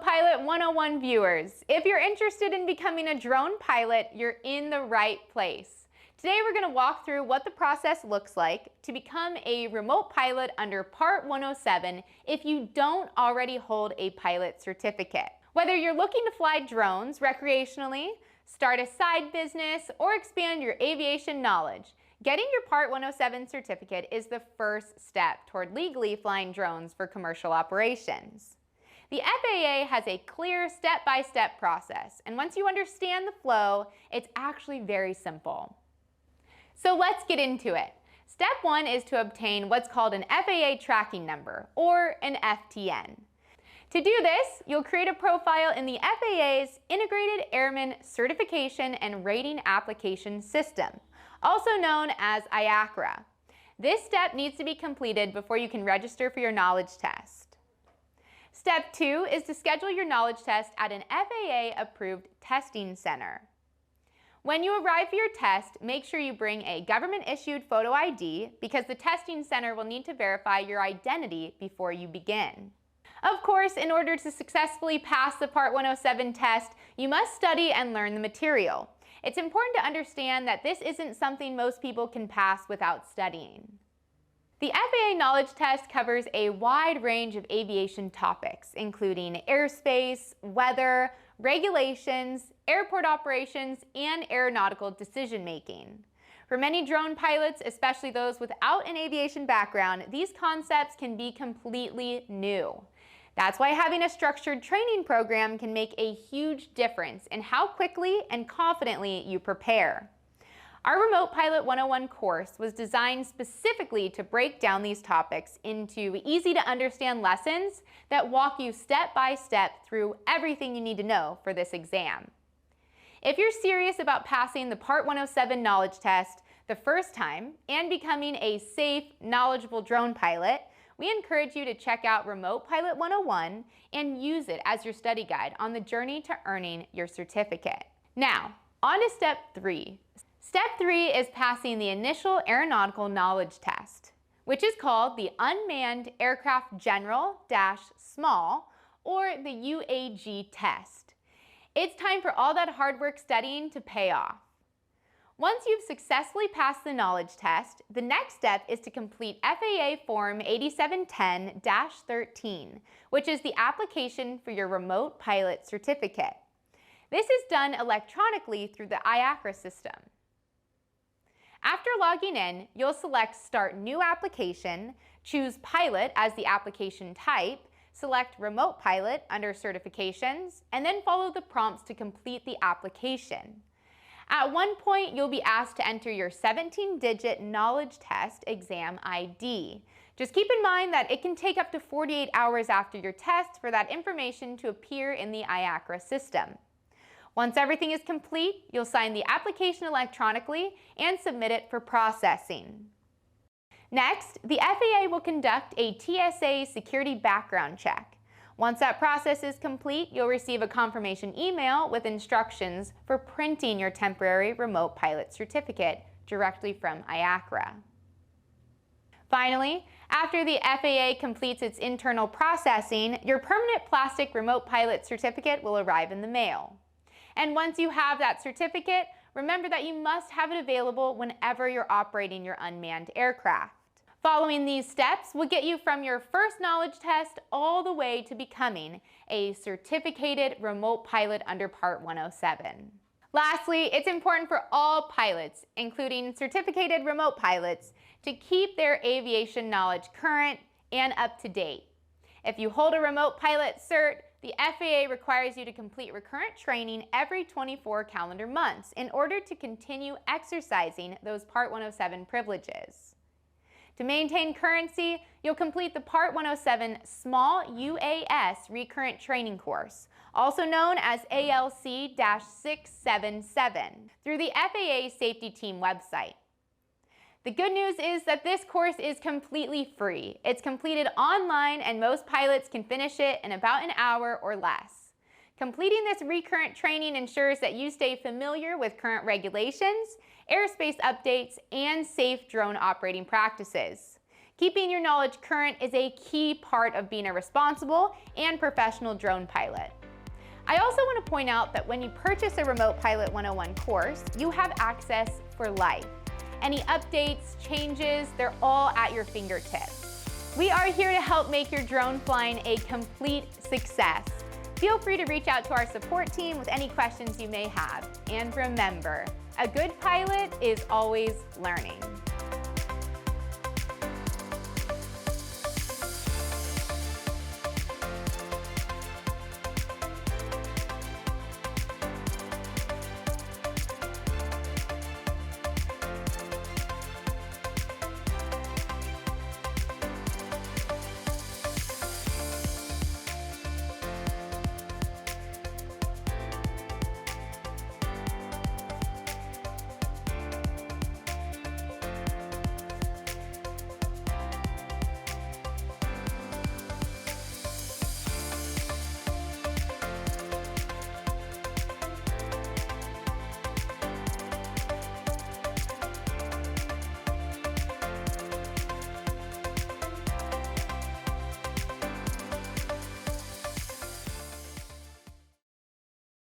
Remote Pilot 101 viewers. If you're interested in becoming a drone pilot, you're in the right place. Today we're going to walk through what the process looks like to become a remote pilot under Part 107 if you don't already hold a pilot certificate. Whether you're looking to fly drones recreationally, start a side business, or expand your aviation knowledge, getting your Part 107 certificate is the first step toward legally flying drones for commercial operations. The FAA has a clear step-by-step process, and once you understand the flow, it's actually very simple. So let's get into it. Step 1 is to obtain what's called an FAA tracking number, or an FTN. To do this, you'll create a profile in the FAA's Integrated Airman Certification and Rating Application System, also known as IACRA. This step needs to be completed before you can register for your knowledge test. Step 2 is to schedule your knowledge test at an FAA-approved testing center. When you arrive for your test, make sure you bring a government-issued photo ID because the testing center will need to verify your identity before you begin. Of course, in order to successfully pass the Part 107 test, you must study and learn the material. It's important to understand that this isn't something most people can pass without studying. The FAA knowledge test covers a wide range of aviation topics, including airspace, weather, regulations, airport operations, and aeronautical decision-making. For many drone pilots, especially those without an aviation background, these concepts can be completely new. That's why having a structured training program can make a huge difference in how quickly and confidently you prepare. Our Remote Pilot 101 course was designed specifically to break down these topics into easy-to-understand lessons that walk you step by step through everything you need to know for this exam. If you're serious about passing the Part 107 knowledge test the first time and becoming a safe, knowledgeable drone pilot, we encourage you to check out Remote Pilot 101 and use it as your study guide on the journey to earning your certificate. Now, on to Step 3. Step 3 is passing the initial aeronautical knowledge test, which is called the Unmanned Aircraft General-Small, or the UAG test. It's time for all that hard work studying to pay off. Once you've successfully passed the knowledge test, the next step is to complete FAA Form 8710-13, which is the application for your remote pilot certificate. This is done electronically through the IACRA system. After logging in, you'll select Start New Application, choose Pilot as the application type, select Remote Pilot under Certifications, and then follow the prompts to complete the application. At one point, you'll be asked to enter your 17-digit knowledge test exam ID. Just keep in mind that it can take up to 48 hours after your test for that information to appear in the IACRA system. Once everything is complete, you'll sign the application electronically and submit it for processing. Next, the FAA will conduct a TSA security background check. Once that process is complete, you'll receive a confirmation email with instructions for printing your temporary remote pilot certificate directly from IACRA. Finally, after the FAA completes its internal processing, your permanent plastic remote pilot certificate will arrive in the mail. And once you have that certificate, remember that you must have it available whenever you're operating your unmanned aircraft. Following these steps will get you from your first knowledge test all the way to becoming a certificated remote pilot under Part 107. Lastly, it's important for all pilots, including certificated remote pilots, to keep their aviation knowledge current and up to date. If you hold a remote pilot cert, the FAA requires you to complete recurrent training every 24 calendar months in order to continue exercising those Part 107 privileges. To maintain currency, you'll complete the Part 107 Small UAS Recurrent Training Course, also known as ALC-677, through the FAA Safety Team website. The good news is that this course is completely free. It's completed online and most pilots can finish it in about an hour or less. Completing this recurrent training ensures that you stay familiar with current regulations, airspace updates, and safe drone operating practices. Keeping your knowledge current is a key part of being a responsible and professional drone pilot. I also want to point out that when you purchase a Remote Pilot 101 course, you have access for life. Any updates, changes, they're all at your fingertips. We are here to help make your drone flying a complete success. Feel free to reach out to our support team with any questions you may have. And remember, a good pilot is always learning.